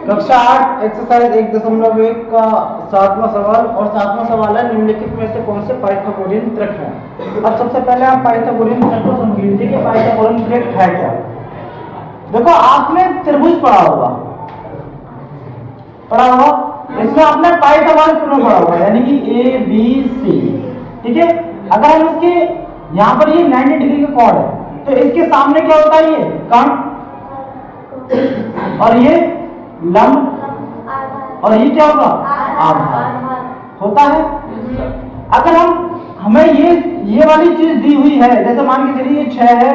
कक्षा 8 एक्सरसाइज 1.1 का 7वां सवाल और 7वां सवाल है निम्नलिखित में से कौन से पाइथागोरियन त्रिक है। अब सबसे पहले आप पाइथागोरियन त्रिक को समझ लीजिए कि पाइथागोरियन त्रिक है क्या। देखो आपने त्रिभुज पढ़ा होगा, इसमें आपने पाइथागोरस त्रिभुज पढ़ा होगा यानी कि ए बी सी, ठीक है। अगर हम इसके यहाँ पर ये 90 डिग्री का कोण है तो इसके सामने क्या होता है, ये कर्ण और ये लंब और ये क्या होगा, आधार होता है। अगर हमें ये वाली चीज दी हुई है, जैसे मान के चलिए ये 6 है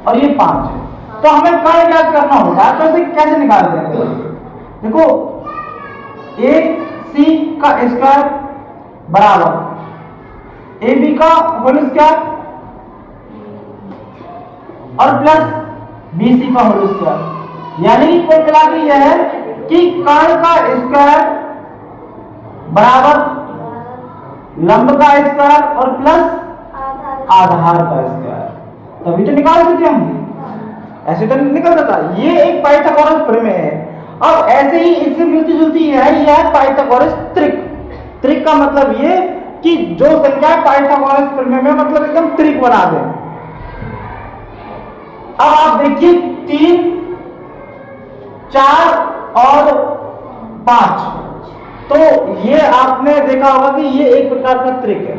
और ये 5 है, तो हमें कर्ण ज्ञात करना होगा। तो इसे कैसे निकालते हैं, देखो ए सी का स्क्वायर बराबर ए बी का होल स्क्वायर और प्लस बी सी का होल स्क्वायर, यानी कि कुल मिला के यह है कि कर्ण का स्क्वायर बराबर लंब का स्क्वायर और प्लस आधार का स्क्वायर, तभी तो निकाल सकते हम, ऐसे तो नहीं निकल सकता। ये एक पाइथागोरस प्रमेय है। अब ऐसे ही इससे मिलती जुलती है, यह है पाइथागोरस त्रिक। त्रिक का मतलब ये कि जो संख्या पाइथागोरस प्रमेय में मतलब एकदम त्रिक बना दे। अब आप देखिए 3, 4 और 5, तो ये आपने देखा होगा कि ये एक प्रकार का त्रिक है।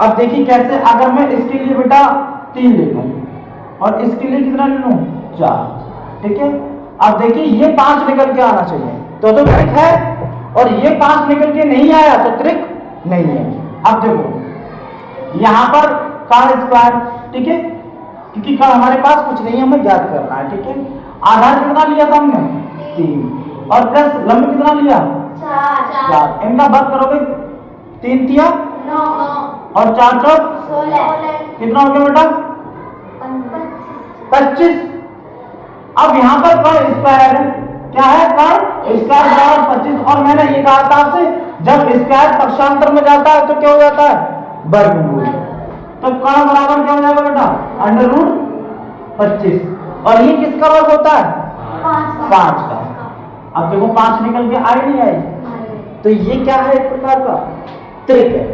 अब देखिए कैसे, अगर मैं इसके लिए बेटा 3 ले लूं और इसके लिए कितना ले लूं 4, ठीक है। अब देखिए ये 5 निकल के आना चाहिए तो त्रिक है, और ये 5 निकल के नहीं आया तो त्रिक नहीं है। अब देखो यहां पर कर्ण स्क्वायर, ठीक है, क्योंकि कर्ण हमारे पास कुछ नहीं है, हमें ज्ञात करना है, ठीक है। आधार कितना लिया था हमने 3 और प्लस लंब कितना लिया 4। इनका वर्ग करोगे 3 तिया 9 और 4 चौक 16, कितना हो गया बेटा 25। अब यहाँ पर कर्ण स्क्वायर क्या है, कर्ण स्क्वायर बराबर 25, और मैंने ये कहा था आपसे जब स्क्वायर पक्षांतर में जाता है तो क्या हो जाता है वर्गमूल। तो कर्ण बराबर क्या हो जाएगा बेटा √25, और ये किसका वर्ग होता है 5 का। अब देखो 5 निकल के आई नहीं आई, तो ये क्या है, एक प्रकार का त्रिक है,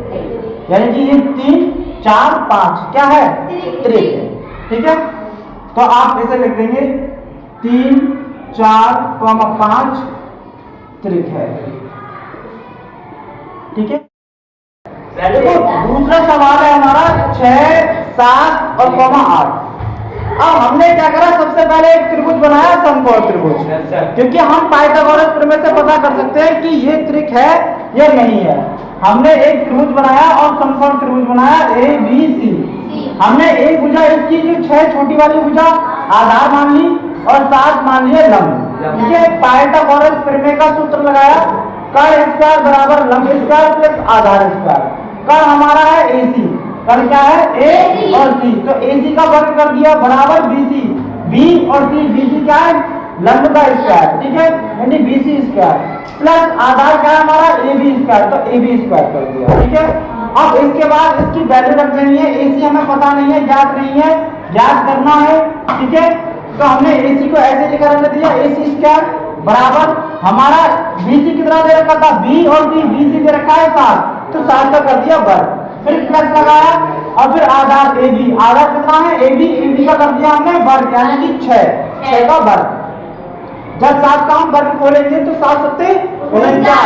यानी कि ये 3, 4, 5 क्या है त्रिक है, ठीक है। तो आप इसे लिख देंगे 3, 4, 5 त्रिक है, ठीक है। देखो दूसरा सवाल है हमारा 6, 7 और 8। अब हमने क्या करा, सबसे पहले एक त्रिभुज बनाया, समकोण त्रिभुज, क्योंकि हम पाइथागोरस प्रमेय से पता कर सकते हैं कि ये त्रिक है या नहीं है। हमने एक त्रिभुज बनाया और समकोण त्रिभुज बनाया ए बी सी। हमने एक भुजा इसकी जो 6 छोटी वाली भुजा आधार मान ली और 7 मान लिए लंब, ठीक है। पाइथागोरस प्रमेय का सूत्र लगाया, कर्ण स्क्वायर बराबर लंब स्क्वायर प्लस आधार स्क्वायर। कर्ण हमारा है AC, कर्ण क्या है A और C, तो AC का वर्ग कर दिया बराबर BC, B और C, BC क्या है लंब का स्क्वायर, ठीक है, यानी BC स्क्वायर प्लस आधार क्या है हमारा AB स्क्वायर, तो AB स्क्वायर कर दिया, ठीक है। अब इसके बाद इसकी वैल्यू रख देनी है। AC हमें पता नहीं है, ज्ञात नहीं है, ज्ञात करना है, ठीक है। तो हमने AC को ऐसे लिखा रख दिया, AC स्क्वायर बराबर हमारा BC कितना दे रखा था B और C, BC दे रखा है 7, तो 7 का कर दिया वर्ग, फिर प्लस लगाया और फिर आधार AB, आधार कितना है AB का कर दिया हमने वर्ग, यानी कि 6 का वर्ग। जब 7 का हम वर्ग खोलेंगे तो 7 सत्ते 49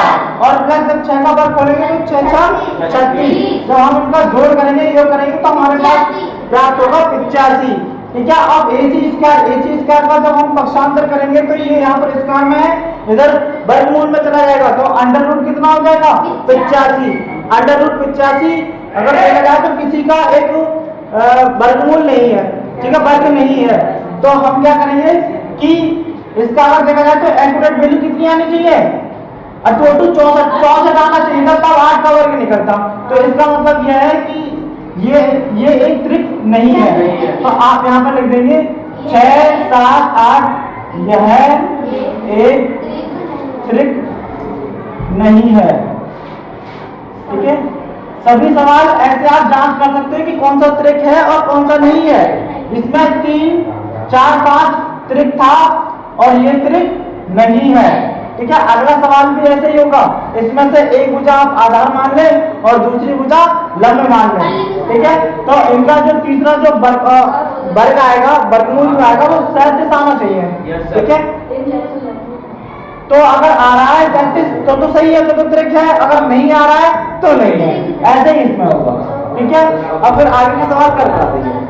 और प्लस जब 6 का वर्ग खोलेंगे तो 6 6 36। जब हम इनका जोड़ करेंगे, योग करेंगे तो हमारे पास प्राप्त होगा 85, ठीक है। अब AC स्क्वायर का जब हम पक्षांतर करेंगे तो ये यहाँ पर स्क्वायर में है, इधर वर्गमूल में चला जाएगा तो अंडर रूट कितना हो जाएगा 85। अंडर रूट 85 अगर ये लगा तो किसी का एक वर्गमूल नहीं है, ठीक है, वर्ग नहीं है, तो हम क्या करेंगे कि इसका अगर देखा जाए तो एक्यूरेट वैल्यू कितनी आनी चाहिए, टोटल 64 आना चाहिए, तब 8 का वर्ग निकलता। तो इसका मतलब यह है कि ये एक त्रिक नहीं है, तो आप यहाँ पर लिख देंगे 6, 7, 8 यह एक त्रिक नहीं है, ठीक है। सभी सवाल ऐसे आप जांच कर सकते हैं कि कौन सा त्रिक है और कौन सा नहीं है। इसमें 3, 4, 5 त्रिक था और ये त्रिक नहीं है। ठीक है, अगला सवाल भी ऐसे ही होगा, इसमें से एक भुजा आप आधार मान लें और दूसरी भुजा लंब मान लें। ठीक है, तो इनका जो तीसरा जो वर्ग आएगा, वर्गमूल आएगा, वो सहज दिशा में चाहिए। ठीक है, तो अगर आ रहा है 33 तो सही है, तो त्रिक है, अगर नहीं आ रहा है तो नहीं है, ऐसे ही इसमें होगा। ठीक है, अब फिर आगे का सवाल कर पाते हैं।